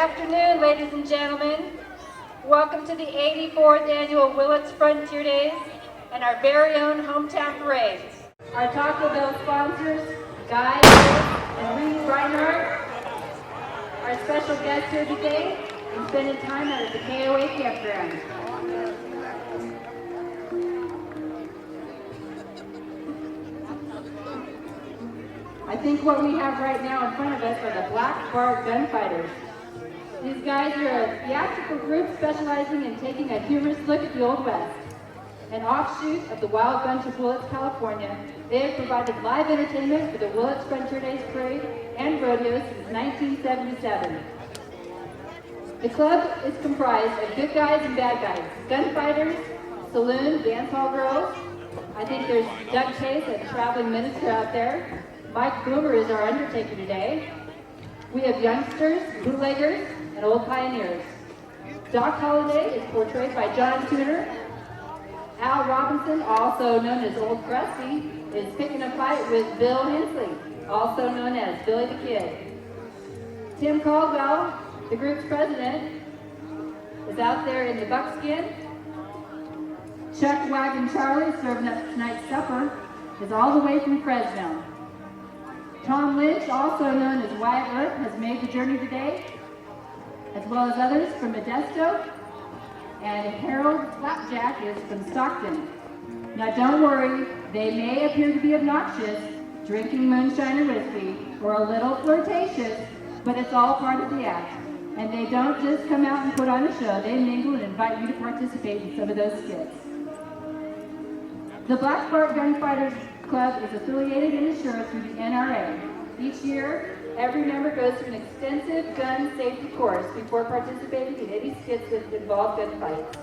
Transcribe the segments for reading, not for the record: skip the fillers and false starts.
afternoon, ladies and gentlemen. Welcome to the 84th Annual Willits Frontier Days and our very own hometown parade. Our Taco Bell sponsors, Guy and Reed Reinhardt. Our special guest here today is spending time at the KOA Campground. I think what we have right now in front of us are the Black Bart Gunfighters. These guys are a theatrical group specializing in taking a humorous look at the Old West. An offshoot of the Wild Bunch of Willits, California, they have provided live entertainment for the Willits Frontier Days Parade and Rodeo since 1977. The club is comprised of good guys and bad guys, gunfighters, saloon, dance hall girls. I think there's Doug Case, a traveling minister out there. Mike Boomer is our undertaker today. We have youngsters, bootleggers, and old pioneers. Doc Holliday is portrayed by John Tudor. Al Robinson, also known as Old Krusty, is picking a fight with Bill Hensley, also known as Billy the Kid. Tim Caldwell, the group's president, is out there in the buckskin. Chuck Wagon Charlie, serving up tonight's supper, is all the way from Fresno. Tom Lynch, also known as Wyatt Earp, has made the journey today, as well as others from Modesto, and Harold Flapjack is from Stockton. Now don't worry, they may appear to be obnoxious, drinking moonshine or whiskey, or a little flirtatious, but it's all part of the act. And they don't just come out and put on a show, they mingle and invite you to participate in some of those skits. The Black Bart Gunfighters Club is affiliated and insured through the NRA. Each year, every member goes through an extensive gun safety course before participating in any skits that involve gunfights.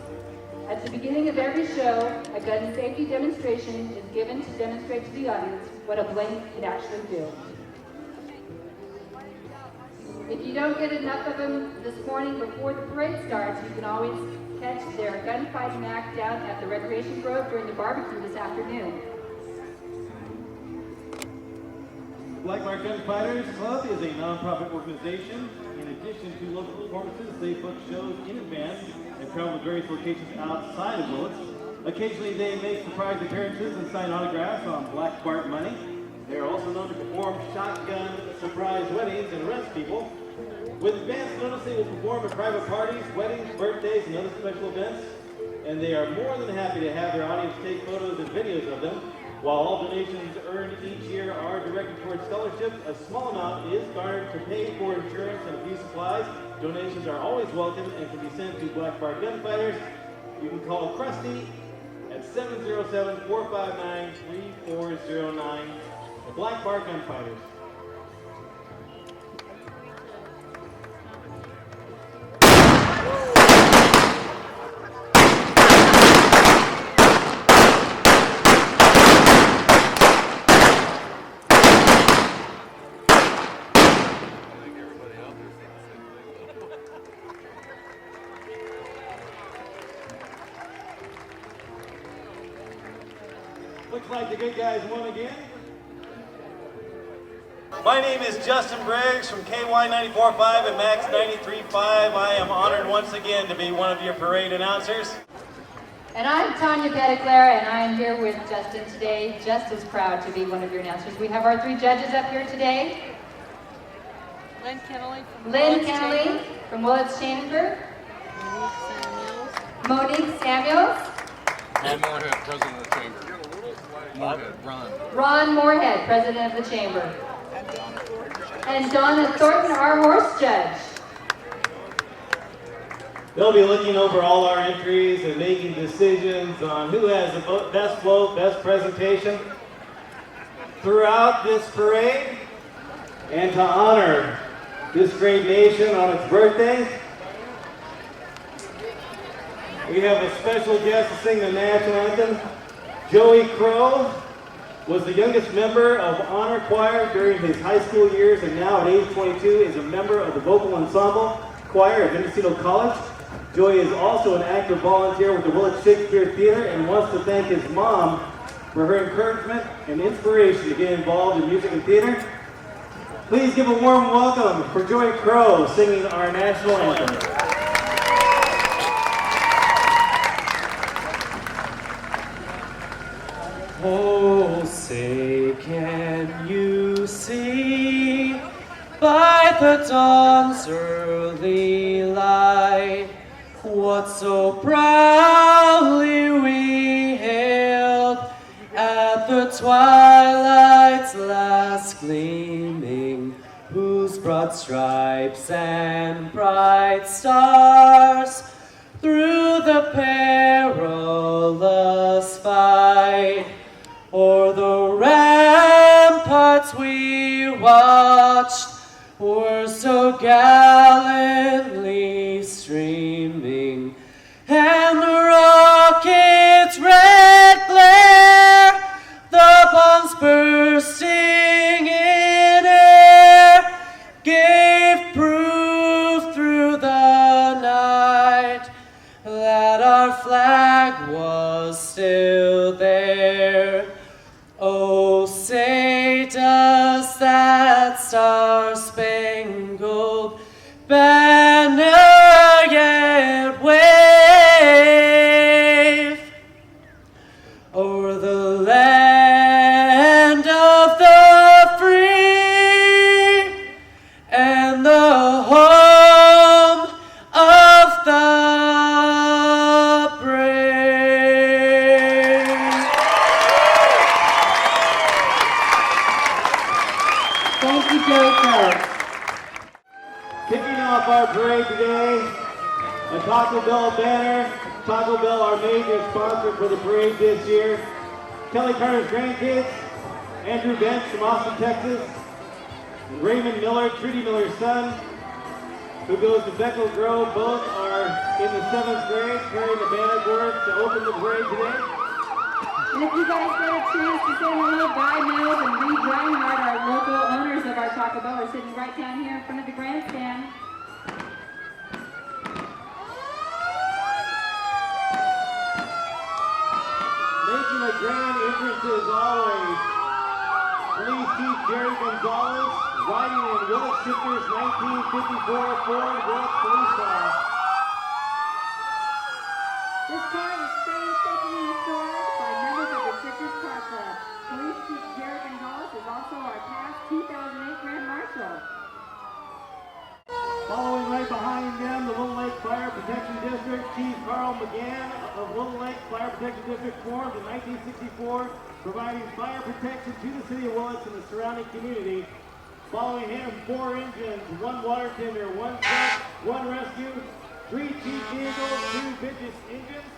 At the beginning of every show, a gun safety demonstration is given to demonstrate to the audience what a blank can actually do. If you don't get enough of them this morning before the parade starts, you can always catch their gunfighting act down at the Recreation Grove during the barbecue this afternoon. Black Bart Gunfighters Club is a non-profit organization. In addition to local performances, they book shows in advance and travel to various locations outside of Willits. Occasionally, they make surprise appearances and sign autographs on Black Bart money. They are also known to perform shotgun surprise weddings and arrest people. With advance notice, they will perform at private parties, weddings, birthdays, and other special events. And they are more than happy to have their audience take photos and videos of them. While all donations earned each year are directed towards scholarships, a small amount is garnered to pay for insurance and a few supplies. Donations are always welcome and can be sent to Black Bart Gunfighters. You can call Krusty at 707-459-3409. The Black Bart Gunfighters. Looks like the good guys won again. My name is Justin Briggs from KY 94.5 and Max 93.5. I am honored once again to be one of your parade announcers. And I'm Tanya Petitclair, and I'm here with Justin today, just as proud to be one of your announcers. We have our three judges up here today. Lynn Kennelly from Willits Chamber. Monique Samuels. Ron Moorhead, President of the Chamber. Moorhead, Ron. Ron Moorhead, President of the Chamber. And Donna Thornton, our horse judge. They'll be looking over all our entries and making decisions on who has the best float, best presentation throughout this parade. And to honor this great nation on its birthday, we have a special guest to sing the national anthem. Joey Kroh was the youngest member of honor choir during his high school years, and now at age 22 is a member of the vocal ensemble choir at Mendocino College. Joey is also an active volunteer with the Willits Shakespeare Theater and wants to thank his mom for her encouragement and inspiration to get involved in music and theater. Please give a warm welcome for Joey Kroh singing our national anthem. Oh, say, can you see by the dawn's early light what so proudly we hailed at the twilight's last gleaming, whose broad stripes and bright stars through the perilous fight o'er the ramparts we watched were so gallantly streaming, and the rocket's red glare, the bombs bursting in air, gave proof through the night that our flag was still there. Oh, say, does that star-spangled banner yet wave o'er the land of the free and the home of the brave? Thank you, Joey Kroh. Kicking off our parade today, a Taco Bell banner. Taco Bell, our major sponsor for the parade this year. Kelly Carter's grandkids, Andrew Bench from Austin, Texas, and Raymond Miller, Trudy Miller's son, who goes to Beckel Grove. Both are in the 7th grade, carrying the banner board to open the parade today. And if you guys get a chance to say hello, Guy Mills and Reed Reinhardt, our local owners of our Taco Bell, are sitting right down here in front of the grandstand. Making a grand entrance as always, Police Chief Jerry Gonzalez, riding in Willits Shifters 1954 Ford Willits Police Car. This car is painstakingly restored by members of the Shifters Car Club. Police Chief Jerry Gonzalez is also our past 2008 Grand Marshal. Following right behind them, the Little Lake Fire Protection District, Chief Carl McGann of Little Lake Fire Protection District formed in 1964, providing fire protection to the city of Willits and the surrounding community. Following him, 4 engines, 1 water tender, 1 truck, 1 rescue, 3 chief vehicles, 2 business engines.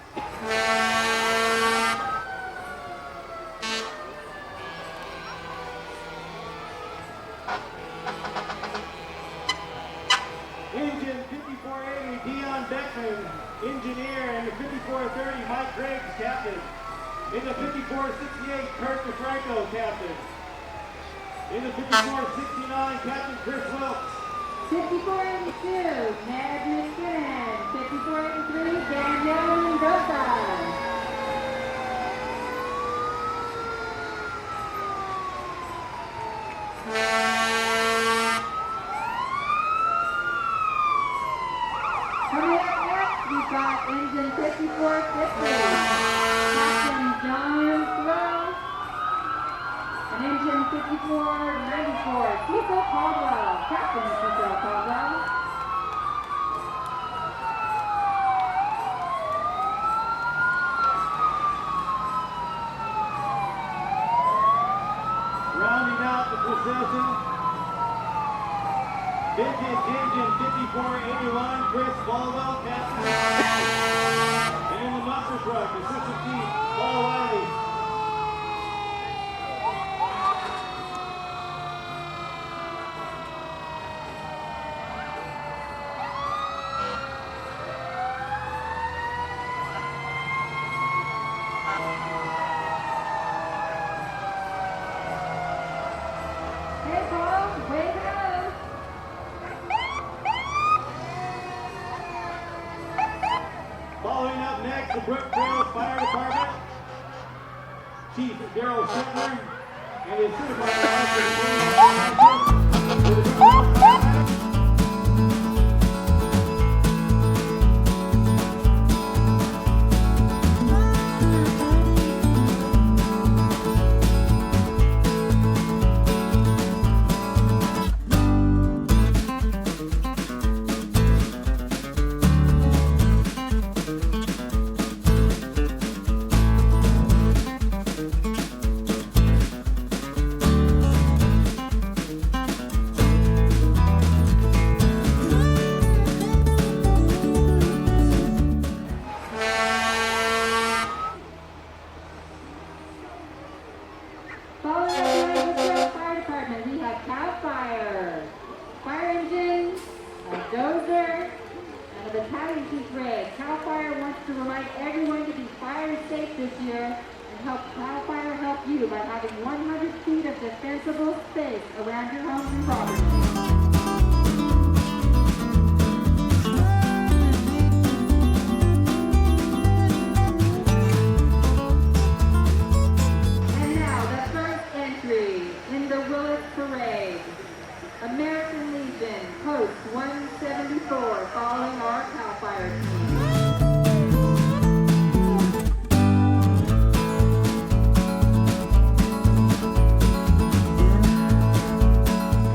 Engine 5480, Dion Beckman, engineer, and the 5430, Mike Griggs, captain. In the 5468, Kurt DeFranco, captain. In the 5469, Captain Chris Wilkes. 5482, Ned McKinnon. 5483, Danielle Barry. Coming up next, we've got Engine 54 Captain John Kroh, and Engine 5494 Cecil Caldwell, Captain Cecil Caldwell. Rounding out the procession, Vintage Engine 5481, Chris Baldwell, Captain. And in the monster truck, Assistant Chief Paul Riley. Hey, Paul, way to go! Following up next, the Brooktrails Fire Department, Chief Daryl Shetler, and his certified Following up the Ridgewood Fire Department, we have Cow Fire, fire engine, a dozer, and a battalion chief rig. Cow Fire wants to remind everyone to be fire safe this year and help Cow Fire help you by having 100 feet of defensible space around your homes and property. And now, the first entry in the Willits Parade. American Legion, Post 174, following our Cow Fire team.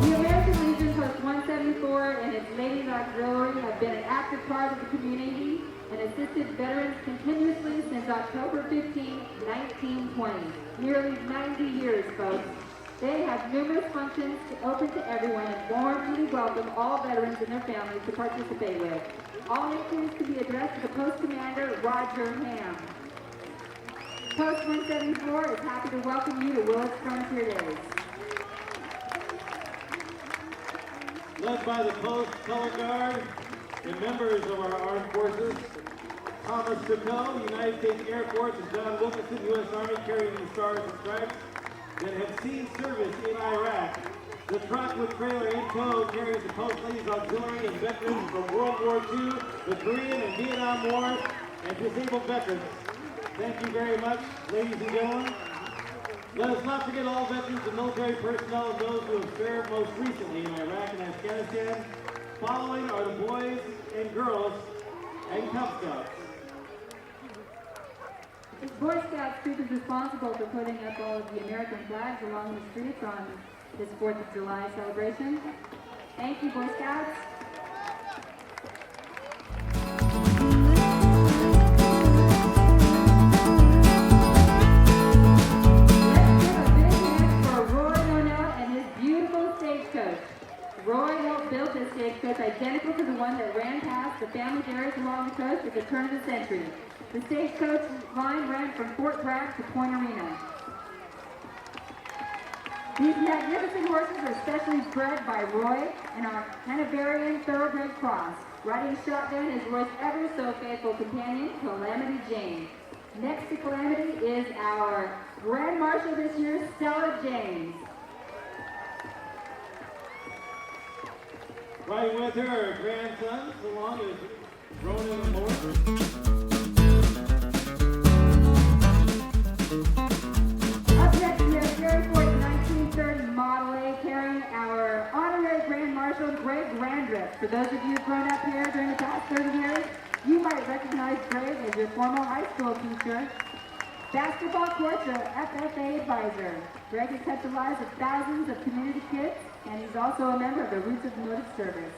The American Legion Post 174 and its Ladies Auxiliary have been an active part of the community and assisted veterans continuously since October 15, 1920. Nearly 90 years, folks. They have numerous functions open to everyone and warmly welcome all veterans and their families to participate with. All inquiries can be addressed to the Post Commander, Roger Ham. Post 174 is happy to welcome you to Willits Frontier Days. led by the Post Color Guard and members of our armed forces, Thomas Kroh, United States Air Force, and John Wilkinson, U.S. Army, carrying the Stars and Stripes, that have seen service in Iraq. The truck with trailer in tow carries the Post Ladies Auxiliary and veterans from World War II, the Korean and Vietnam Wars, and disabled veterans. Thank you very much, ladies and gentlemen. Let us not forget all veterans and military personnel and those who have served most recently in Iraq and Afghanistan. Following are the boys and girls and Cub Scouts. The Boy Scouts troop is responsible for putting up all of the American flags along the streets on this 4th of July celebration. Thank you, Boy Scouts. Let's give a big hand for Roy O'Neill and his beautiful stagecoach. Roy helped build this stagecoach identical to the one that ran past the family dairies along the coast at the turn of the century. The stagecoach line ran from Fort Bragg to Point Arena. These magnificent horses are specially bred by Roy and our Hanoverian thoroughbred cross. Riding shotgun is Roy's ever so faithful companion, Calamity Jane. Next to Calamity is our Grand Marshal this year, Stella James. Riding with her, her grandson, so long as Ronan and Moore. Up next, we have Airport 1930 Model A carrying our Honorary Grand Marshal, Greg Randrup. For those of you who've grown up here during the past 30 years, your former high school teacher. Basketball coach or FFA advisor. Greg has touched the lives of thousands of community kids, and he's also a member of the Roots of Motive Service.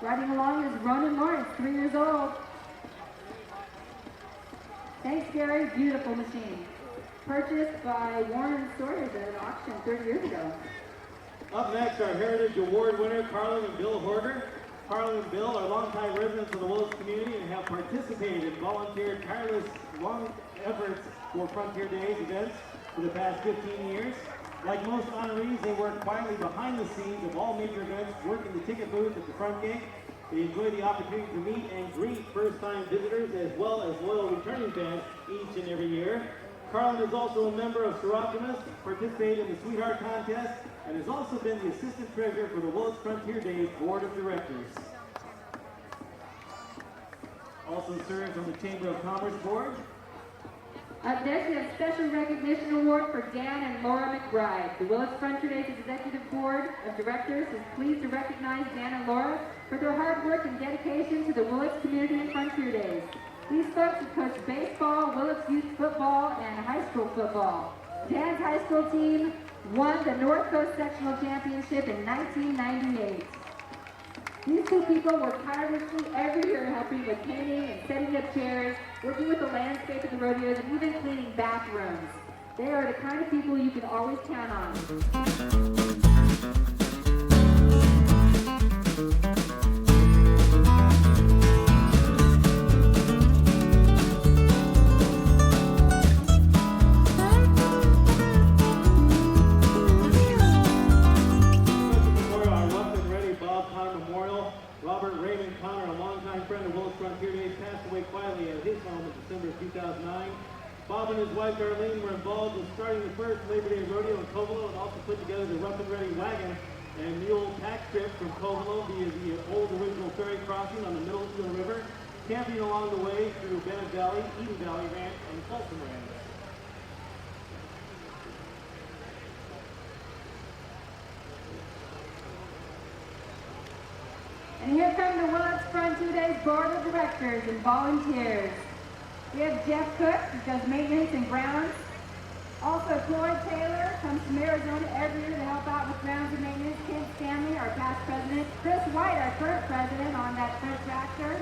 Riding along is Ronan Lawrence, 3 years old. Thanks, Gary. Beautiful machine. Purchased by Warren Sawyers at an auction 30 years ago. Up next, our Heritage Award winner, Carlin and Bill Horger. Carlin and Bill are longtime residents of the Willits community and have participated in volunteer, tireless, long efforts for Frontier Days events for the past 15 years. Like most honorees, they work quietly behind the scenes of all major events, working the ticket booth at the front gate. They enjoy the opportunity to meet and greet first-time visitors as well as loyal returning fans each and every year. Carlin is also a member of Seroptimus, participated in the Sweetheart contest, and has also been the assistant treasurer for the Willits Frontier Days Board of Directors. Also serves on the Chamber of Commerce Board. Up next, we have Special Recognition Award for Dan and Laura McBride. The Willits Frontier Days Executive Board of Directors is pleased to recognize Dan and Laura for their hard work and dedication to the Willits Community and Frontier Days. These folks have coached baseball, Willits youth football, and high school football. Dan's high school team won the North Coast Sectional Championship in 1998. These two people work tirelessly every year helping with painting and setting up chairs, working with the landscape of the rodeos, and even cleaning bathrooms. They are the kind of people you can always count on. Bob and his wife Darlene were involved in starting the first Labor Day rodeo in Covelo and also put together the Rough and Ready wagon and mule tax trip from Covelo via the old original ferry crossing on the Middle Eel River, camping along the way through Bennett Valley, Eden Valley Ranch, and Folsom Ranch. And here come the Willits Frontier Days Board of Directors and volunteers. We have Jeff Cook, who does maintenance and grounds. Also, Floyd Taylor comes from Arizona every year to help out with grounds and maintenance. Kent Standley, our past president. Chris White, our current president on that front tractor.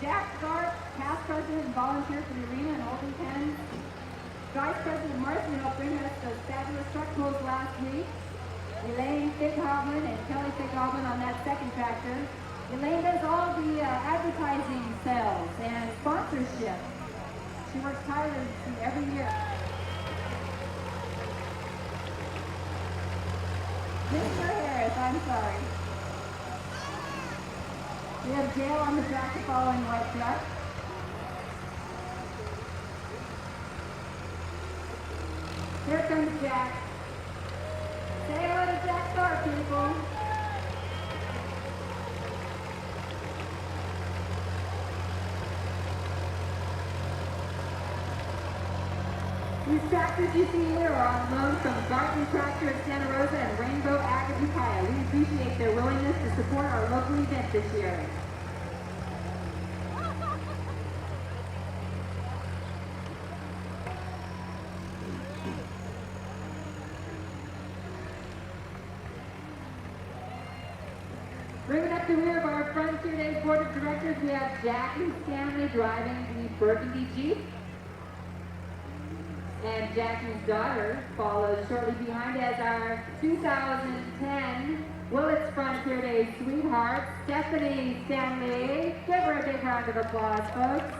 Jack Bart, past president and volunteer for the arena and holding pens. Vice President Marshal helped bring us those fabulous truck pulls last week. Elaine Figg-Hoblin and Kelly Figg-Hoblin on that second tractor. Elaine does all the advertising sales and sponsorship. She works tirelessly every year. Mr. Harris, I'm sorry. We have Dale on the tractor following white truck. Here comes Jack. Say hello to Jack Star, people. These tractors you see here are on loan from Bart Tractor of Santa Rosa and Rainbow Ag of Ukiah. We appreciate their willingness to support our local event this year. Bringing up the rear of our Frontier Days Board of Directors, we have Jackie Stanley driving the Burgundy Jeep. And Jackie's daughter follows shortly behind as our 2010 Willits Frontier Days Sweetheart, Stephanie Stanley. Give her a big round of applause, folks.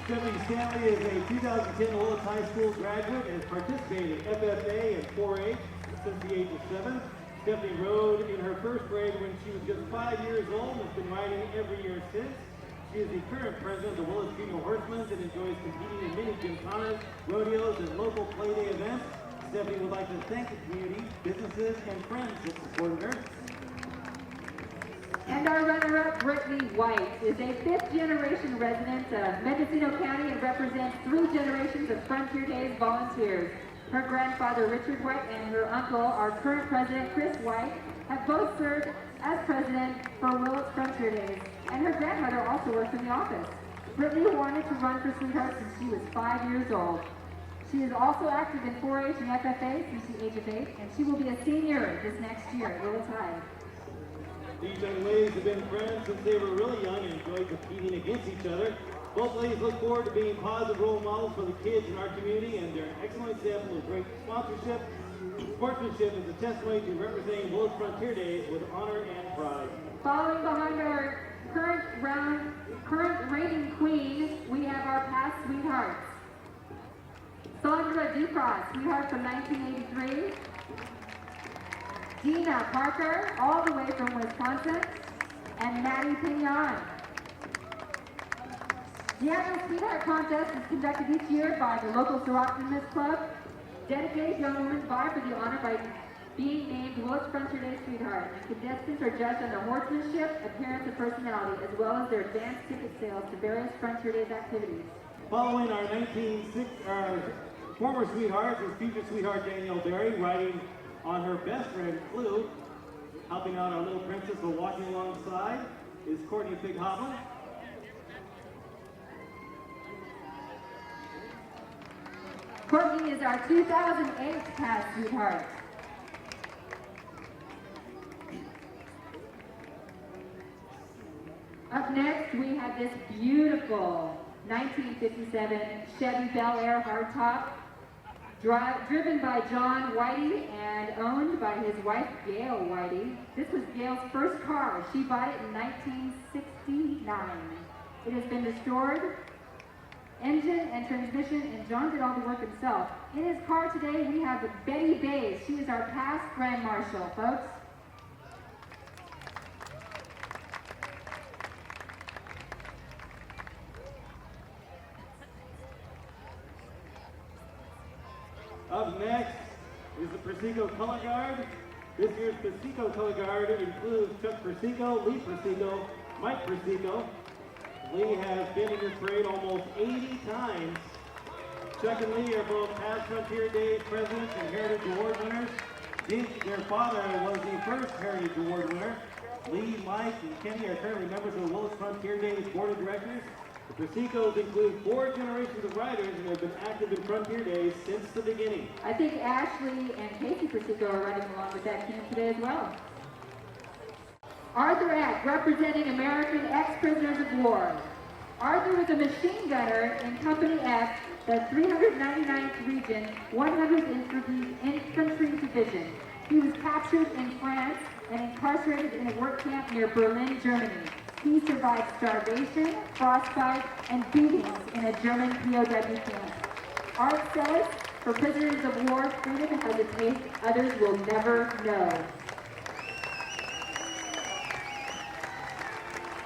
Stephanie Stanley is a 2010 Willits High School graduate and has participated in FFA and 4-H since the age of 7. Stephanie rode in her first grade when she was just 5 years old and has been riding every year since. She is the current president of the Willits Female Horsemen and enjoys competing in many gymkhanas, rodeos, and local play-day events. Stephanie would like to thank the community, businesses, and friends that supported her. And our runner-up, Brittney White, is a fifth-generation resident of Mendocino County and represents 3 generations of Frontier Days volunteers. Her grandfather, Richard White, and her uncle, our current president, Chris White, have both served as president for Willits Frontier Frontier Days, and her grandmother also works in the office. Brittney wanted to run for Sweetheart since she was 5 years old. She is also active in 4-H and FFA since the age of 8, and she will be a senior this next year at Willits High. These young ladies have been friends since they were really young and enjoyed competing against each other. Both ladies look forward to being positive role models for the kids in our community, and they're an excellent example of great sponsorship. Sportsmanship is a testimony to representing Willits Frontier Days with honor and pride. Following behind our current reigning queen, we have our past sweethearts. Sandra DeCross, sweetheart from 1983. Dina Parker, all the way from Wisconsin. And Maddie Pignon. The annual Sweetheart Contest is conducted each year by the local Serotoninist Club. Dedicated young women vie for the honor by being named Willits Frontier Day Sweetheart. Contestants are judged on their horsemanship, appearance, and personality, as well as their advanced ticket sales to various Frontier Days activities. Following our former sweetheart is future sweetheart Danielle Barry, riding on her best friend Kroh. Helping out our little princess while walking alongside is Courtney Figg-Hoblin. Courtney is our 2008 past sweetheart. Up next, we have this beautiful 1957 Chevy Bel Air hardtop, driven by John Whitey and owned by his wife Gail Whitey. This was Gail's first car. She bought it in 1969. It has been restored, engine and transmission, and John did all the work himself. In his car today, we have Betty Bays. She is our past Grand Marshal, folks. Up next is the Persico Color Guard. This year's Persico Color Guard includes Chuck Persico, Lee Persico, Mike Persico. Lee has been in this parade almost 80 times. Chuck and Lee are both past Frontier Days presidents and Heritage Award winners. Their father was the first Heritage Award winner. Lee, Mike, and Kenny are currently members of the Willits Frontier Days Board of Directors. The Persicos include 4 generations of riders and have been active in Frontier Days since the beginning. I think Ashley and Casey Persico are riding along with that team today as well. Arthur Eck, representing American ex-prisoners of war. Arthur was a machine gunner in Company F, the 399th Region, 100th Infantry Division. He was captured in France and incarcerated in a work camp near Berlin, Germany. He survived starvation, frostbite, and beatings in a German POW camp. Art says, for prisoners of war, freedom has a taste others will never know.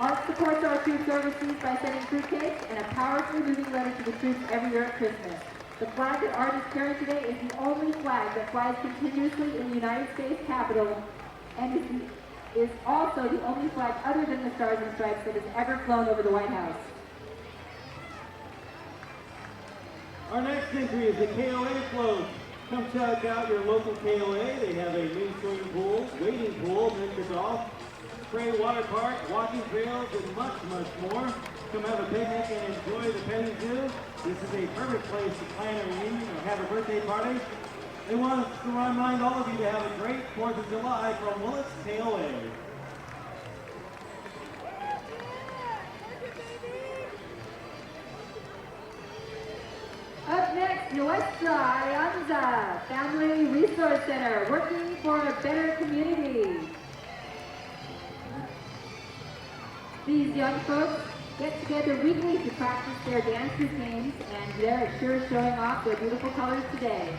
Art supports our troops overseas by sending fruitcakes and a powerfully moving letter to the troops every year at Christmas. The flag that Art is carrying today is the only flag that flies continuously in the United States Capitol and is also the only flag other than the Stars and Stripes that has ever flown over the White House. Our next entry is the KOA float. Come check out your local KOA. They have a new swimming pool, wading pool, miniature golf, spray water park, walking trails, and much, much more. Come have a picnic and enjoy the petting zoo. This is a perfect place to plan a reunion or have a birthday party. They want to remind all of you to have a great 4th of July from Willits KOA. Up next, Nuestra, Alianza, Family Resource Center, working for a better community. These young folks get together weekly to practice their dance routines, and they're sure showing off their beautiful colors today.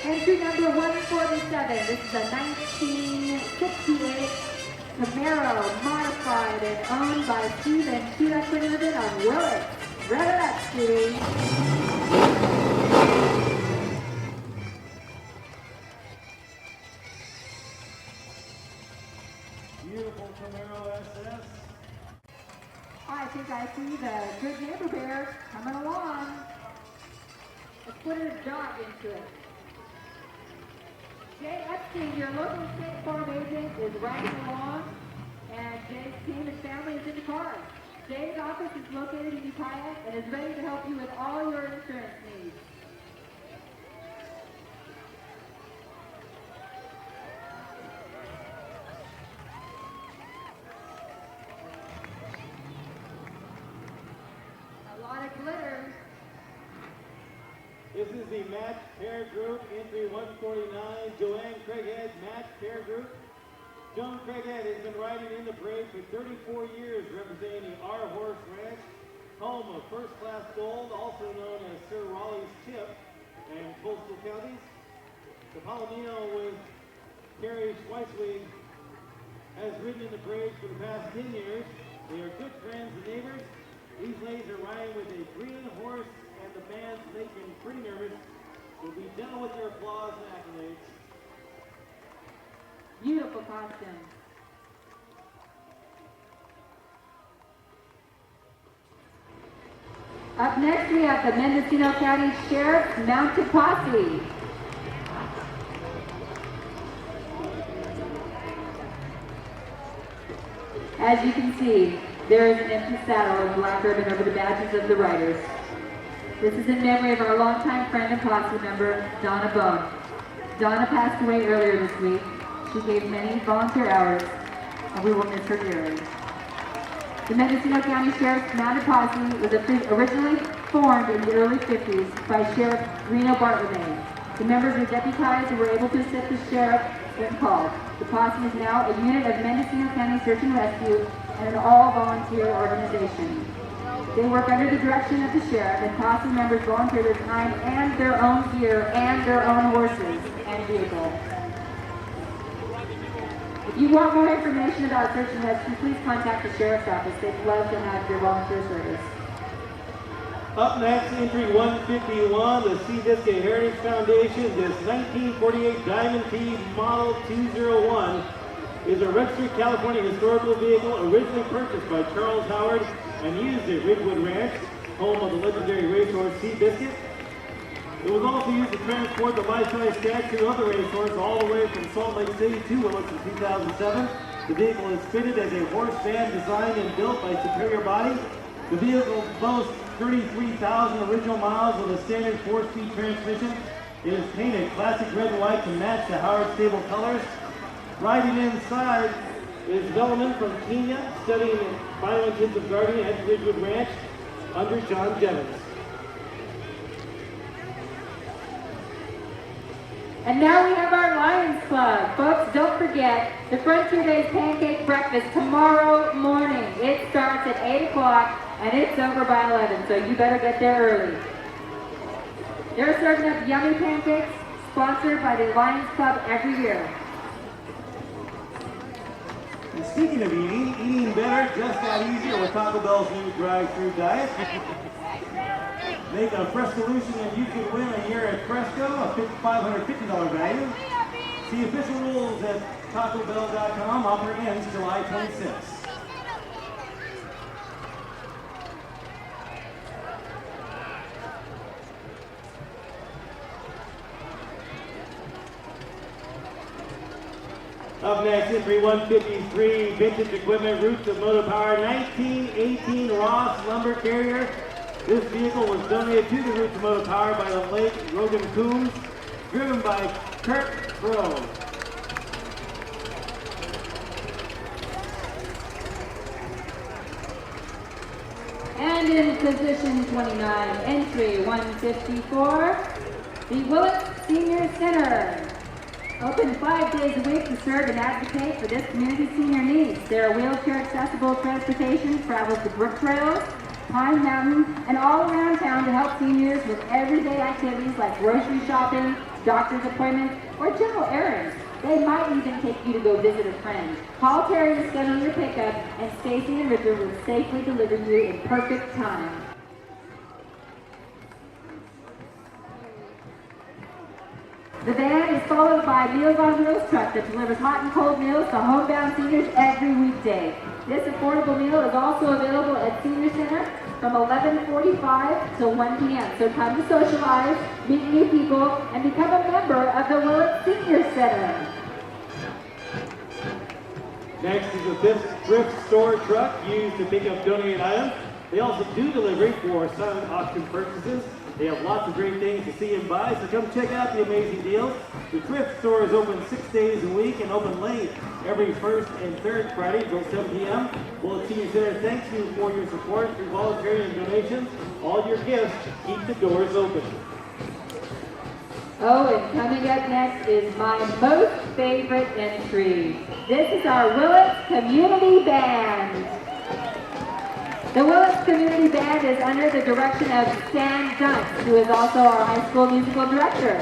Entry number 147. This is a 1968 Camaro, modified and owned by Steve and Sweetheart Courtney Figg-Hoblin on Willits. Rev it up, Stevie. Beautiful Camaro SS. I think I see the good neighbor bear coming along. Let's put a dog into it. Jay Epstein, your local state farm agent, is riding along, and Jay's team and family is in the car. Jay's office is located in Ukiah and is ready to help you with all your insurance needs. A lot of glitter. This is the match pair group, entry 149, Joanne Craighead, match pair group. Joan Craighead has been riding in the parade for 34 years, representing the R Horse Ranch, home of First Class Gold, also known as Sir Raleigh's Tip, and coastal counties. The Palomino with Carrie Schweizweg has ridden in the parade for the past 10 years. They are good friends and neighbors. These ladies are riding with a green horse, and the man's making pretty nervous. So be gentle with your applause and accolades. Beautiful costume. Up next, we have the Mendocino County Sheriff's Mounted Posse. As you can see, there is an empty saddle and black ribbon over the badges of the riders. This is in memory of our longtime friend and posse member, Donna Bone. Donna passed away earlier this week. She gave many volunteer hours, and we will miss her dearly. The Mendocino County Sheriff's Mounted Posse was originally formed in the early 50s by Sheriff Reno Bartlett. The members were deputized and were able to assist the sheriff when called. The posse is now a unit of Mendocino County Search and Rescue and an all-volunteer organization. They work under the direction of the sheriff, and posse members volunteer their time and their own gear and their own horses and vehicles. If you want more information about search and rescue, please contact the sheriff's office. They'd love to have your volunteer service. Up next, entry 151, the Seabiscuit Heritage Foundation. This 1948 Diamond T Model 201 is a registered California historical vehicle originally purchased by Charles Howard and used at Ridgewood Ranch, home of the legendary racehorse Seabiscuit. It was also used to transport the life-size statue of the racehorse all the way from Salt Lake City to Willits in 2007. The vehicle is fitted as a horse van designed and built by Superior Body. The vehicle boasts 33,000 original miles with a standard 4-speed transmission. It is painted classic red and white to match the Howard stable colors. Riding inside is Bellman from Kenya, studying biointensive gardening at Ridgewood Ranch under John Jevons. And now we have our Lions Club. Folks, don't forget the Frontier Days Pancake Breakfast tomorrow morning. It starts at 8 o'clock and it's over by 11, so you better get there early. They're serving up yummy pancakes, sponsored by the Lions Club every year. And speaking of eating better, just got easier with Taco Bell's new drive-thru diet. Make a Frescolution and you can win a year at Fresco, a $550 value. See official rules at TacoBell.com. Offer ends July 26th. Up next, entry 153, vintage equipment, Roots of Motor Power, 1918 Ross lumber carrier. This vehicle was donated to the Roots of Motor Power by the late Rogan Coombs, driven by Kroh. And in position 29, entry 154, the Willits Senior Center. Open 5 days a week to serve and advocate for this community's senior needs. Their wheelchair-accessible transportation travels to Brooktrails, Pine Mountain, and all around town to help seniors with everyday activities like grocery shopping, doctor's appointments, or general errands. They might even take you to go visit a friend. Call Terry to schedule your pickup, and Stacy and Richard will safely deliver you in perfect time. The van is followed by Meals on Wheels truck that delivers hot and cold meals to homebound seniors every weekday. This affordable meal is also available at Senior Center from 11:45 till 1 p.m. So come to socialize, meet new people, and become a member of the Willits Senior Center. Next is a thrift store truck used to pick up donated items. They also do delivery for silent auction purchases. They have lots of great things to see and buy, so come check out the amazing deals. The thrift store is open 6 days a week and open late every first and third Friday until 7 p.m. Willits Senior Center thanks you for your support through voluntary and donations. All your gifts keep the doors open. Oh, and coming up next is my most favorite entry. This is our Willits Community Band. The Willits Community Band is under the direction of Stan Dunst, who is also our high school musical director.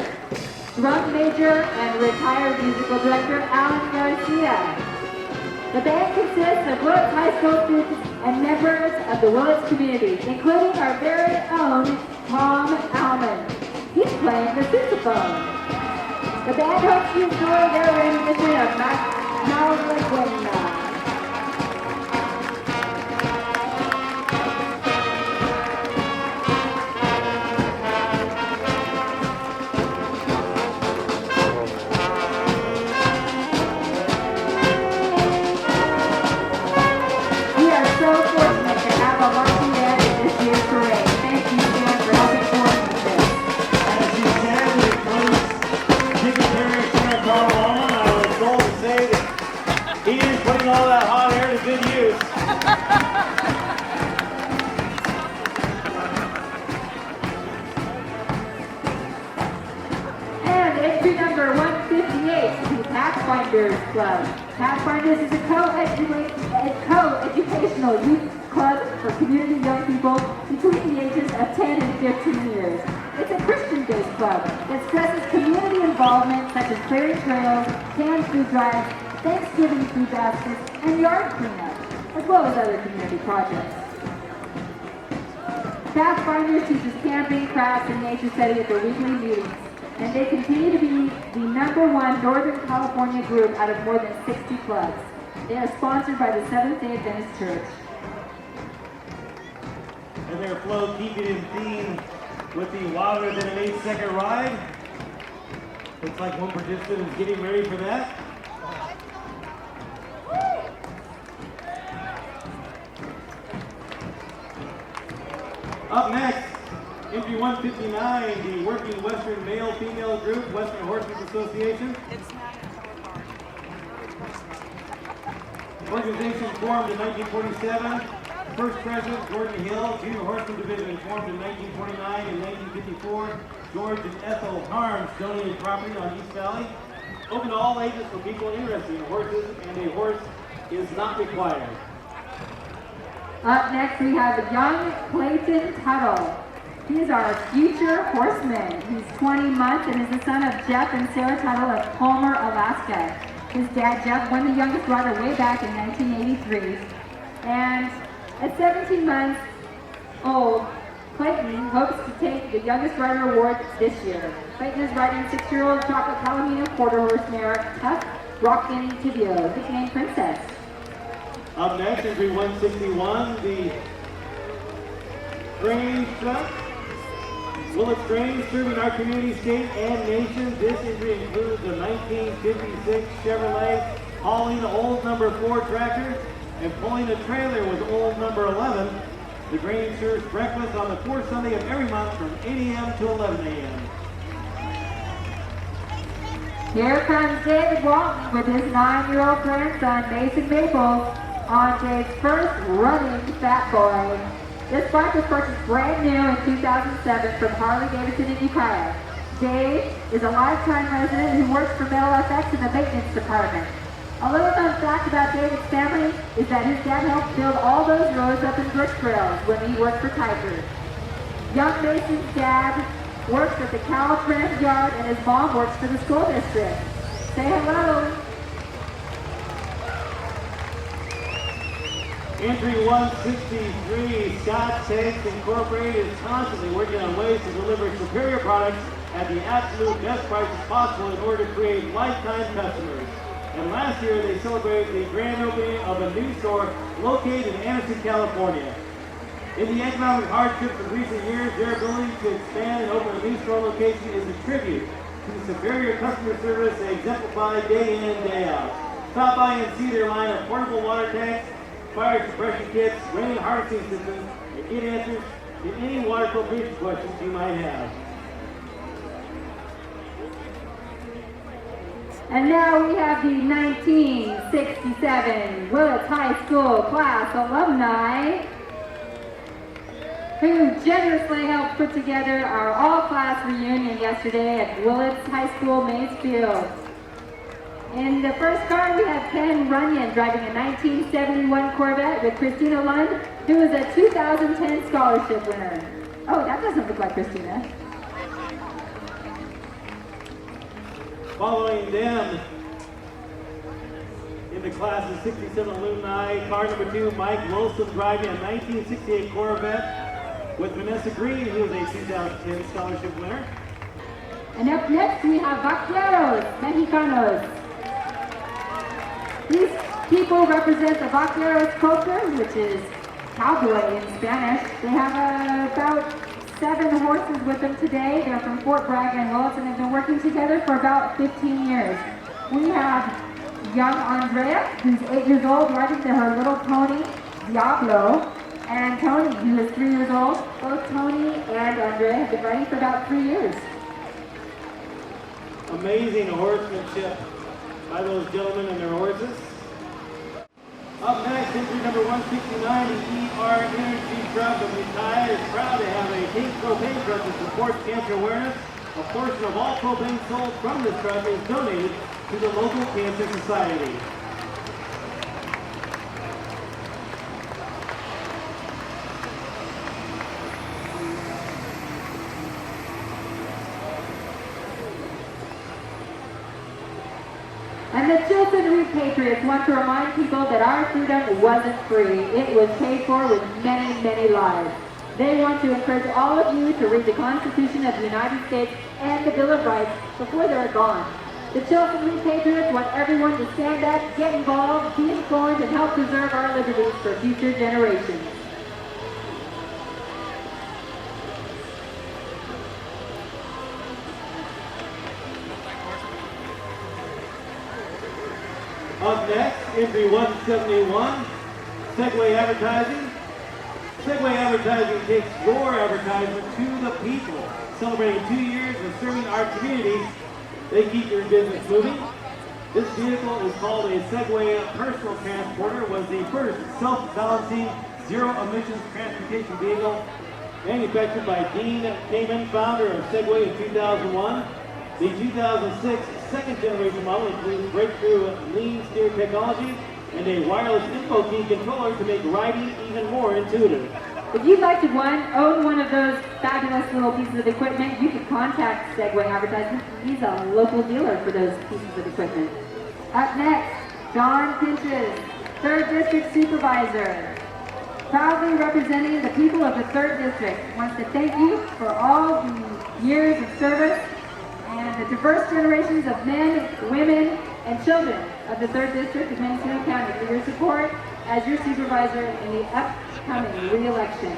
Drum major and retired musical director Alan Garcia. The band consists of Willits High School students and members of the Willits community, including our very own Tom Alman. He's playing the sousaphone. The band hopes you enjoy their rendition of Malaguena. All that hot air to good use. And entry number 158 to the Pathfinders Club. Pathfinders is a co-educational youth club for community young people between the ages of 10 and 15 years. It's a Christian-based club that stresses community involvement such as clearing trails, canned food drives, Thanksgiving food baskets, and yard cleanup, as well as other community projects. Pathfinders teaches camping, crafts, and nature study at their weekly meetings, and they continue to be the #1 Northern California group out of more than 60 clubs. They are sponsored by the Seventh-day Adventist Church. And their flow keeping in theme with the wilder than an 8-second ride. Looks like one participant is getting ready for that. Up next, entry 159, the Working Western Male-Female Group, Western Horsemen's Association. Organization formed in 1947. First president, Gordon Hill. Junior Horseman Division formed in 1949 and 1954. George and Ethel Harms donated property on East Valley. Open to all ages for people interested in horses, and a horse is not required. Up next, we have young Clayton Tuttle. He is our future horseman. He's 20 months and is the son of Jeff and Sarah Tuttle of Palmer, Alaska. His dad, Jeff, won the youngest rider way back in 1983. And at 17 months old, Clayton hopes to take the youngest rider award this year. Clayton is riding 6-year-old chocolate Palomino quarter horse mare, Tough Rockin' Tibio, nicknamed Princess. Up next, entry 161, the Grange truck. Willits Grange serving our community, state, and nation. This entry includes a 1956 Chevrolet hauling old number 4 tractor and pulling a trailer with old number 11. The Grange serves breakfast on the 4th Sunday of every month from 8 a.m. to 11 a.m. Here comes David Walton with his 9-year-old grandson, Mason Maples, on Dave's first running Fat Boy. This bike was purchased brand new in 2007 from Harley-Davidson in Ukiah. Dave is a lifetime resident who works for Metal FX in the maintenance department. A little known fact about David's family is that his dad helped build all those roads up in Brooktrails when he worked for Tiger. Young Mason's dad works at the Cal Trans Yard and his mom works for the school district. Say hello. Entry 163, Scott Tanks Incorporated is constantly working on ways to deliver superior products at the absolute best prices possible in order to create lifetime customers. And last year, they celebrated the grand opening of a new store located in Anderson, California. In the economic hardships of recent years, their ability to expand and open a new store location is a tribute to the superior customer service they exemplify day in, day out. Stop by and see their line of portable water tanks, fire suppression kits, rain harvesting systems, and get answers to any water filtration questions you might have. And now we have the 1967 Willits High School class alumni who generously helped put together our all-class reunion yesterday at Willits High School Maysfield. In the first car, we have Ken Runyon driving a 1971 Corvette with Christina Lund, who is a 2010 scholarship winner. Oh, that doesn't look like Christina. Following them in the class of 67 alumni, car number 2, Mike Wilson driving a 1968 Corvette with Vanessa Green, who is a 2010 scholarship winner. And up next, we have Vaqueros Mexicanos. These people represent the Vaqueros culture, which is cowboy in Spanish. They have about 7 horses with them today. They're from Fort Bragg and Willits, and they've been working together for about 15 years. We have young Andrea, who's 8 years old, riding her little pony, Diablo, and Tony, who is 3 years old. Both Tony and Andrea have been riding for about 3 years. Amazing horsemanship by those gentlemen and their horses. Up next, entry number 169, the ER Energy Truck of Ukiah is proud to have a pink propane truck that supports cancer awareness. A portion of all propane sold from this truck is donated to the local Cancer Society. And the Chilton Repatriots want to remind people that our freedom wasn't free. It was paid for with many, many lives. They want to encourage all of you to read the Constitution of the United States and the Bill of Rights before they're gone. The Chilton Repatriots want everyone to stand up, get involved, be informed, and help preserve our liberties for future generations. Up next, entry 171, Segway Advertising. Segway Advertising takes your advertisement to the people. Celebrating 2 years of serving our communities, they keep your business moving. This vehicle is called a Segway Personal Transporter, was the first self-balancing, zero-emissions transportation vehicle manufactured by Dean Kamen, founder of Segway in 2001. The 2006 second-generation model includes breakthrough lean steer technology and a wireless info key controller to make riding even more intuitive. If you'd like to own one of those fabulous little pieces of equipment, you can contact Segway Advertising. He's a local dealer for those pieces of equipment. Up next, John Pinches, 3rd District Supervisor. Proudly representing the people of the 3rd District, wants to thank you for all the years of service and the diverse generations of men, women, and children of the 3rd District of Mendocino County for your support as your supervisor in the upcoming re-election.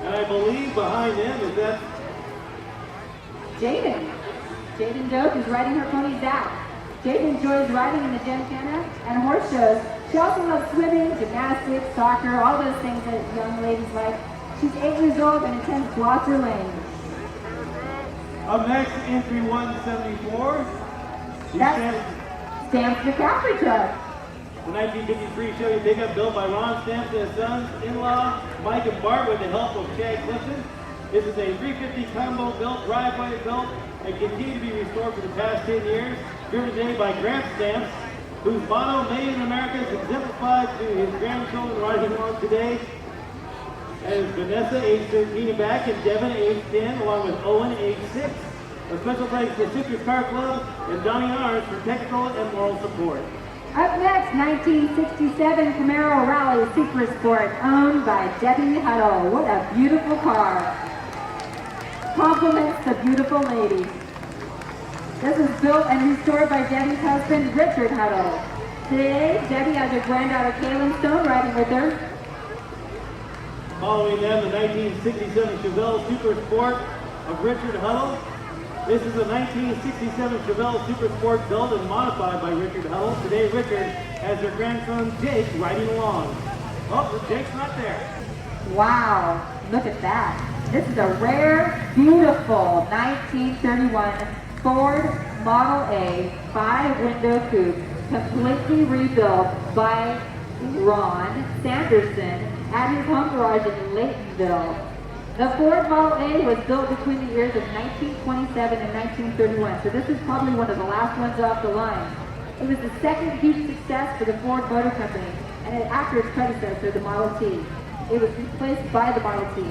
And I believe behind them is that Jaden. Jaden Doak is riding her pony Zach. Jaden enjoys riding in the gymkhana and horse shows. She also loves swimming, gymnastics, soccer, all those things that young ladies like. She's 8 years old and attends Blosser Lane. up next, entry 174. Stamps McCaffrey truck. The 1953 Chevy pickup built by Ron Stamps and his sons, in-law, Mike and Bart, with the help of Chad Clifton. This is a 350 combo built, driveway built, and continued to be restored for the past 10 years. Driven today by Grant Stamps, whose motto, Made in America, is exemplified to his grandchildren riding along today. As Vanessa, age 13 and back, and Devin, age 10, along with Owen, age 6. A special thanks to Citrus Car Club, and Donnie Ars for technical and moral support. Up next, 1967 Camaro Rally Super Sport, owned by Debbie Huddle. What a beautiful car. Compliments the beautiful lady. This was built and restored by Debbie's husband, Richard Huddle. Today, Debbie has her granddaughter, Kaylin Stone, riding with her. Following them, the 1967 Chevelle Super Sport of Richard Huddle. This is a 1967 Chevelle Super Sport built and modified by Richard Huddle. Today, Richard has their grandson, Jake, riding along. Oh, Jake's not there. Wow, look at that. This is a rare, beautiful 1931 Ford Model A 5-window coupe, completely rebuilt by Ron Sanderson at his home garage in Laytonville. The Ford Model A was built between the years of 1927 and 1931, so this is probably one of the last ones off the line. It was the second huge success for the Ford Motor Company, and after its predecessor, the Model T. It was replaced by the Model T.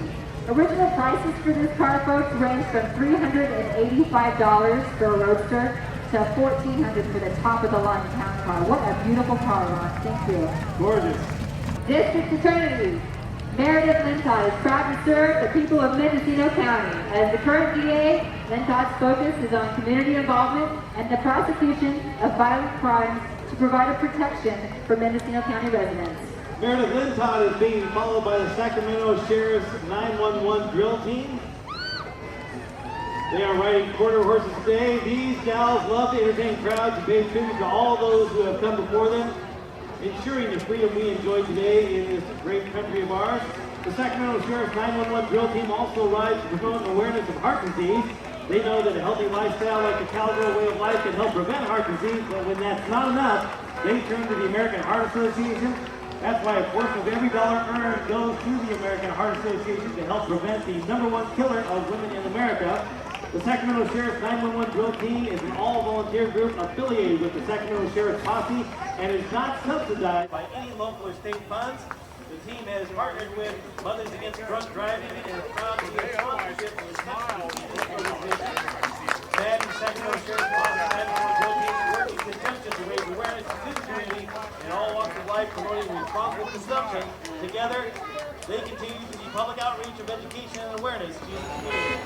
Original prices for this car, folks, range from $385 for a Roadster to $1,400 for the top-of-the-line town car. What a beautiful car, Ron. Thank you. Gorgeous. District Attorney Meredith Lintott is proud to serve the people of Mendocino County. As the current DA, Lintott's focus is on community involvement and the prosecution of violent crimes to provide a protection for Mendocino County residents. Meredith Lintott is being followed by the Sacramento Sheriff's 911 drill team. They are riding quarter horses today. These gals love to entertain crowds and pay tribute to all those who have come before them, ensuring the freedom we enjoy today in this great country of ours. The Sacramento Sheriff's 911 drill team also rides to promote awareness of heart disease. They know that a healthy lifestyle like the cowgirl way of life can help prevent heart disease, but when that's not enough, they turn to the American Heart Association. That's why a portion of every dollar earned goes to the American Heart Association to help prevent the #1 killer of women in America. The Sacramento Sheriff's 911 drill team is an all-volunteer group affiliated with the Sacramento Sheriff's Posse and is not subsidized by any local or state funds. The team has partnered with Mothers Against Drunk Driving and is proud to be a sponsorship of the Madden Sacramento Sheriff's Posse 911 drill team working conjunction to raise awareness to this community in all walks of life, promoting responsible consumption. Together, they continue to be public outreach of education and awareness to the community.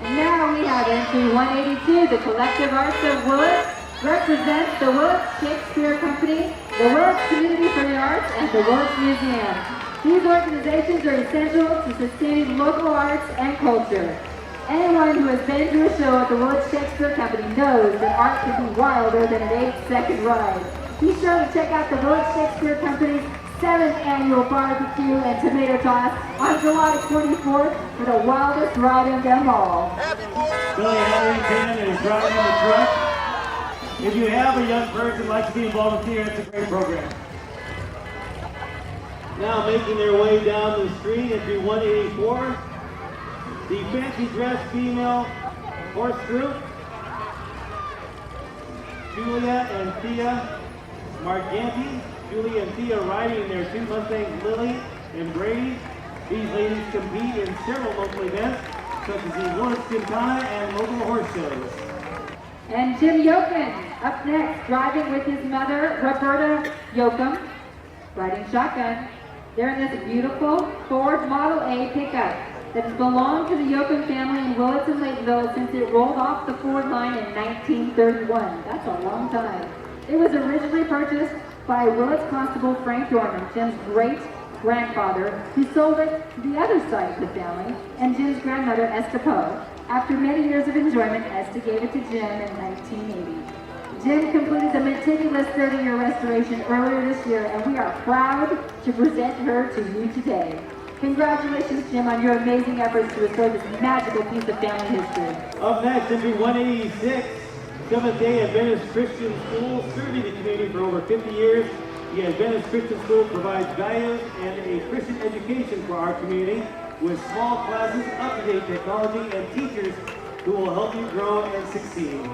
And now we have entry 182, the Collective Arts of Willits, represents the Willits Shakespeare Company, the Willits Community for the Arts, and the Willits Museum. These organizations are essential to sustaining local arts and culture. Anyone who has been to a show at the Willits Shakespeare Company knows that art can be wilder than an 8-second ride. Be sure to check out the Willits Shakespeare Company's 7th annual barbecue and tomato toss on July 24th for the wildest ride of them all. Billy Henry is driving the truck. If you have a young person like to be involved with here, it's a great program. Now making their way down the street into 184, the fancy dressed female horse group, Julia and Thea Marganti. Julie and Thea riding their 2 Mustangs, Lily and Brady. These ladies compete in several local events, such as the Willits Gymkhana and local horse shows. And Jim Yoakum, up next, driving with his mother, Roberta Yoakum, riding shotgun. They're in this beautiful Ford Model A pickup that has belonged to the Yoakum family in Willits and Laytonville since it rolled off the Ford line in 1931. That's a long time. It was originally purchased by Willits Constable Frank Dorman, Jim's great-grandfather, who sold it to the other side of the family, and Jim's grandmother, Esther Poe. After many years of enjoyment, Esther gave it to Jim in 1980. Jim completed the meticulous 30-year restoration earlier this year, and we are proud to present her to you today. Congratulations, Jim, on your amazing efforts to restore this magical piece of family history. Up next, entry 186, Seventh-day Adventist Christian School, serving the community for over 50 years. The Adventist Christian School provides values and a Christian education for our community with small classes, up-to-date technology, and teachers who will help you grow and succeed.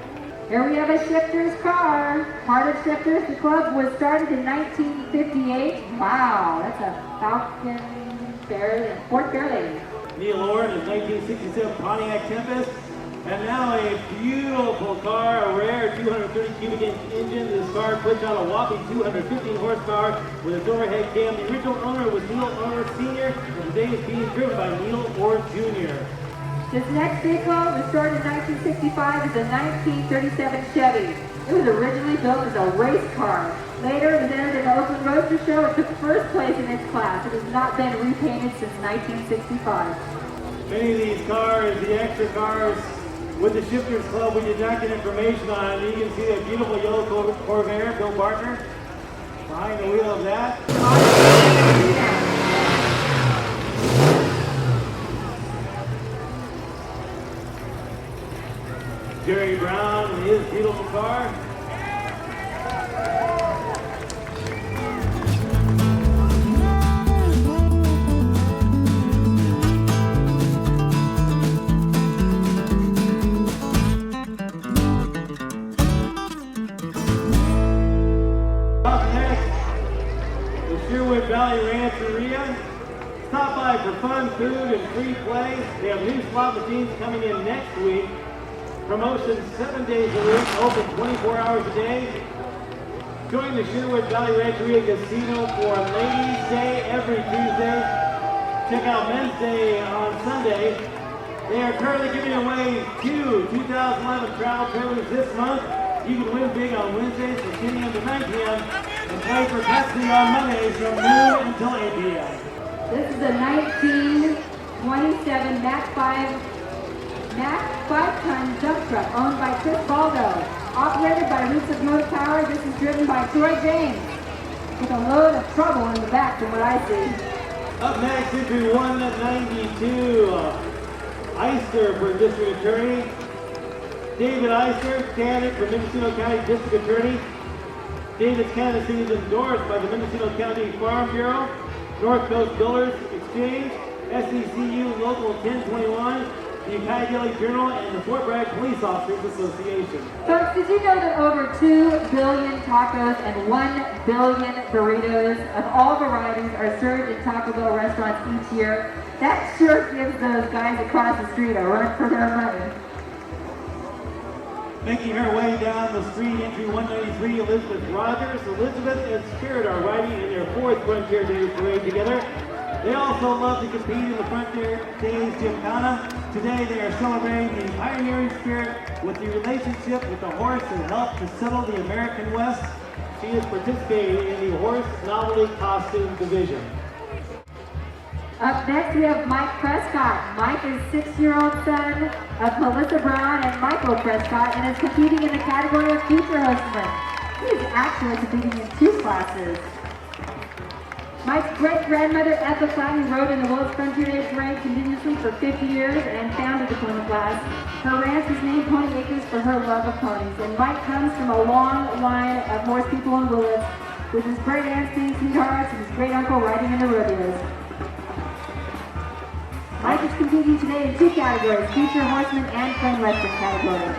Here we have a shifter's car. Part of Shifters, the club was started in 1958. Wow, that's a Falcon Ford Fairlady. Neil Lauren, his 1967 Pontiac Tempest, And now a beautiful car, a rare 230 cubic inch engine. This car puts out a whopping 215 horsepower with its overhead cam. The original owner was Neil Orr Sr. and today is being driven by Neil Orr Jr. This next vehicle was started in 1965 as a 1937 Chevy. It was originally built as a race car. Later, it was entered in the Oakland Roadster Show. It took first place in its class. It has not been repainted since 1965. Many of these cars, the extra cars, with the Shifters Club, we did not get information on. You can see that beautiful yellow Corvair, Bill Barker, behind the wheel of that. Jerry Brown and his beautiful car. Valley Rancheria. Stop by for fun, food, and free play. They have new slot machines coming in next week. Promotions 7 days a week, open 24 hours a day. Join the Sherwood Valley Rancheria Casino for Ladies' Day every Tuesday. Check out Men's Day on Sunday. They are currently giving away 2 2011 travel trailers this month. You can win big on Wednesdays from 10 a.m. to 9 p.m. and play for Pepsi on Mondays from noon until 8 p.m. This is a 1927 Mac 5-ton dump truck owned by Chris Baldo. Operated by Roots of Motor Power, this is driven by Troy James. With a load of trouble in the back from what I see. Up next, entry 192. Eister for District Attorney. David Eister, candidate for Mendocino County District Attorney. David's candidacy is endorsed by the Mendocino County Farm Bureau, North Coast Builders Exchange, SECU Local 1021, the Ukiah Daily Journal, and the Fort Bragg Police Officers Association. Folks, did you know that over 2 billion tacos and 1 billion burritos of all varieties are served in Taco Bell restaurants each year? That sure gives those guys across the street a run for their money. Making her way down the street, entry 193, Elizabeth Rogers. Elizabeth and Spirit are riding in their 4th Frontier Days parade together. They also love to compete in the Frontier Days Gymkhana. Today they are celebrating the pioneering spirit with the relationship with the horse that helped to settle the American West. She is participating in the Horse Novelty Costume Division. Up next we have Mike Prescott. Mike is 6-year-old son of Melissa Brown and Michael Prescott and is competing in the category of Future Horseman. He is actually competing in 2 classes. Mike's great-grandmother Ethel Clatney rode in the Willits Frontier Days Parade continuously for 50 years and founded the pony class. Her ranch is named Pony Acres for her love of ponies. And Mike comes from a long line of horse people in Willits, with his great aunts being sweethearts and his great uncle riding in the rodeos. Mike is competing today in 2 categories, Future Horseman and Plain Western category.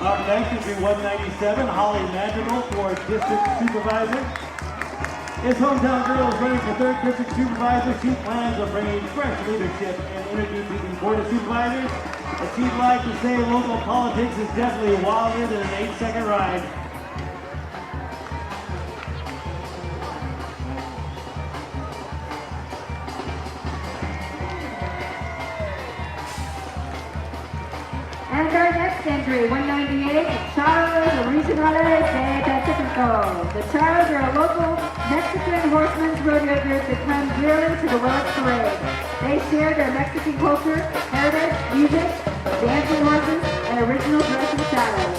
Up next is 197, Holly Madrigal for District Supervisor. His hometown girl is running for 3rd District Supervisor. She plans on bringing fresh leadership and energy to the Board of Supervisors. But she'd like to say local politics is definitely wilder than an 8-second ride. And our next entry, 198, Charros Originales de Pacifico. The Charros are a local Mexican horsemen's rodeo group that comes yearly to the Willits Parade. They share their Mexican culture, heritage, music, dancing horses, and original dress and saddles.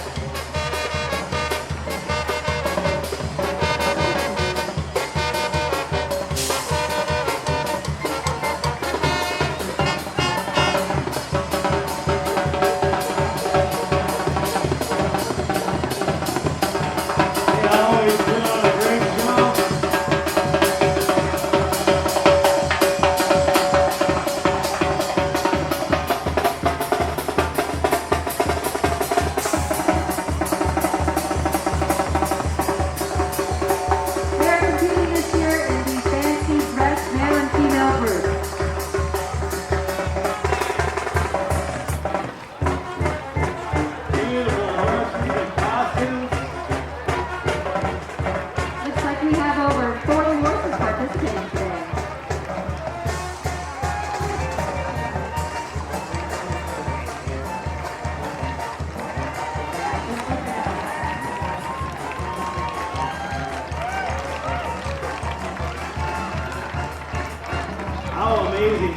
amazing.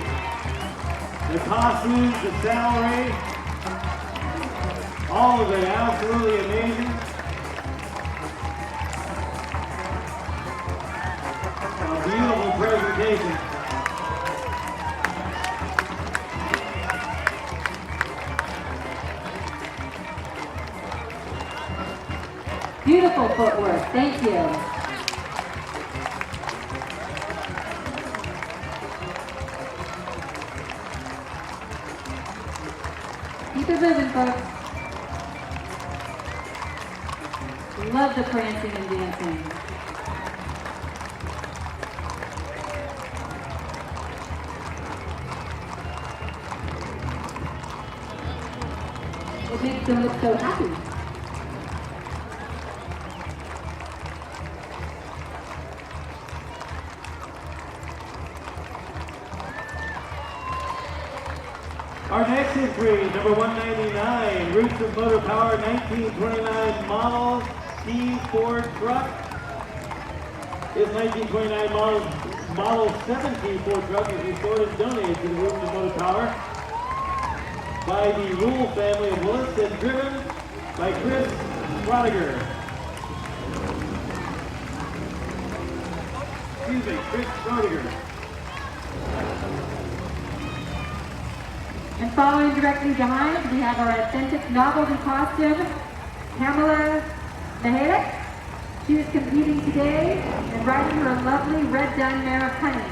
The costumes, the salary, all of it absolutely amazing. A beautiful presentation. Beautiful footwork, thank you. Keep it moving, folks. Love the prancing and dancing. It makes them look so happy. Our next entry, number 199, Roots of Motor Power 1929 model Steve Ford truck. This 1929 model 17 Ford truck is restored and donated to the Roots of Motor Power by the Rule family of Willits and driven by Chris Roddiger. Chris Roddiger. And following directly behind, we have our authentic novelty costume, Pamela Mahalek. She is competing today and riding her lovely red dun mare Honey.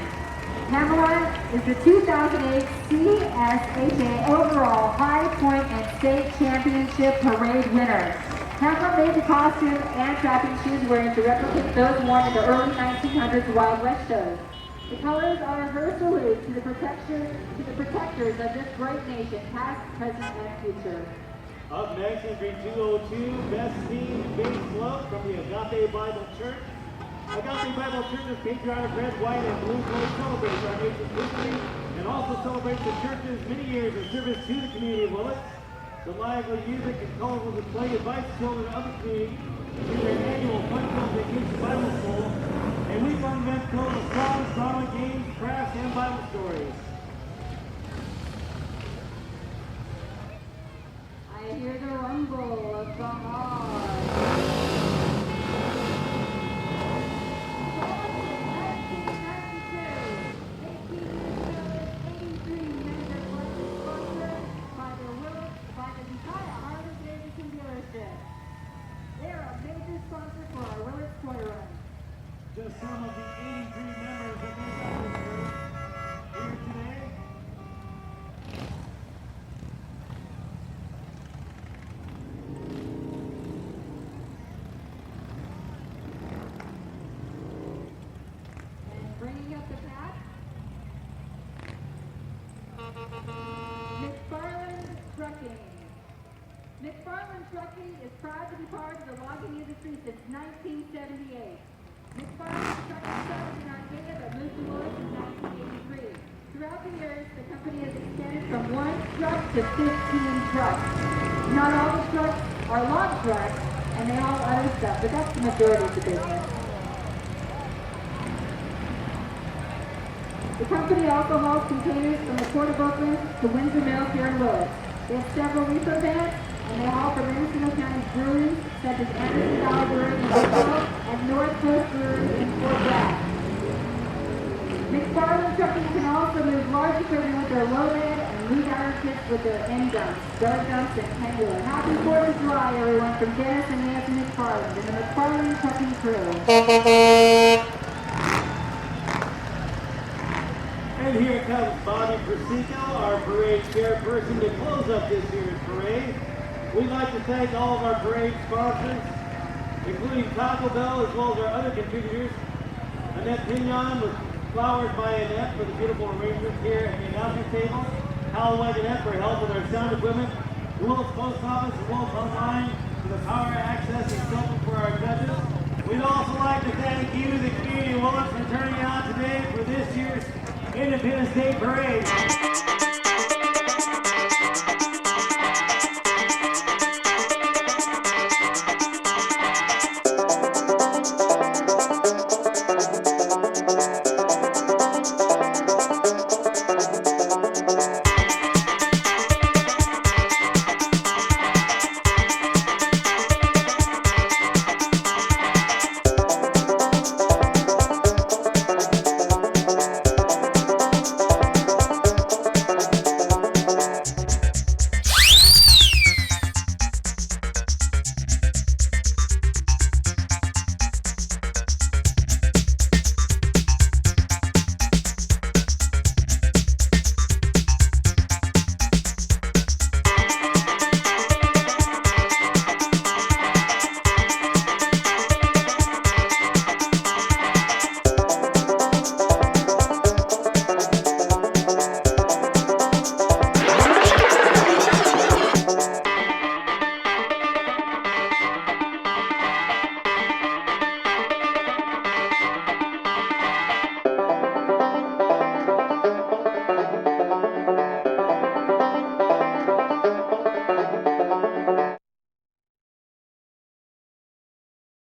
Pamela is the 2008 CSHA overall High Point and State Championship Parade winner. Pamela made the costume and trapping shoes wearing to replicate those worn in the early 1900s Wild West shows. The colors are her salute to the protectors of this great nation, past, present, and future. Up next, entry 202, Best Seen Big Slope from the Agape Bible Church. Agape Bible Church's patriotic red, white, and blue flag celebrates our nation's history and also celebrates the church's many years of service to the community of Willits. The lively music and colorful display invites children of the community to their annual Fun-Filled Vacation Bible School, a week-long event filled with songs, drama, games, crafts, and Bible stories. I hear the rumble of the heart. Just some of the 83 members that make up this group here today. And bringing up the pack, McFarland Trucking. McFarland Trucking is proud to be part of the logging industry since 1978. McFarland Trucking started in Ukiah but moved to Willits in 1983. Throughout the years, the company has extended from 1 truck to 15 trucks. Not all the trucks are log trucks, and they haul other stuff, but that's the majority of the business. The company also hauls containers from the Port of Oakland to Windsor Mills here in Willits. They have several reefer vans, and they haul for Mendocino County's breweries such as Anthem Brewery in Brooktrails and North Coast Brewery in Fort Bragg. McFarland Trucking can also move large equipment with their lowland and lead outer kits with their end dumps, dart dumps, and pengular. Happy 4th of July, everyone, from Dennis and Nancy McFarland and the McFarland Trucking crew. And here comes Bobby Persico, our parade chairperson, to close up this year's parade. We'd like to thank all of our parade sponsors, including Taco Bell, as well as our other contributors. Annette Pignon with flowers by Annette for the beautiful arrangement here at the announcement table. Hal Wagonette for help with our sound equipment. Willits Post Office and Willits Online for the power, access, and filter for our judges. We'd also like to thank you, the community of Willits, for turning out today for this year's Independence Day Parade.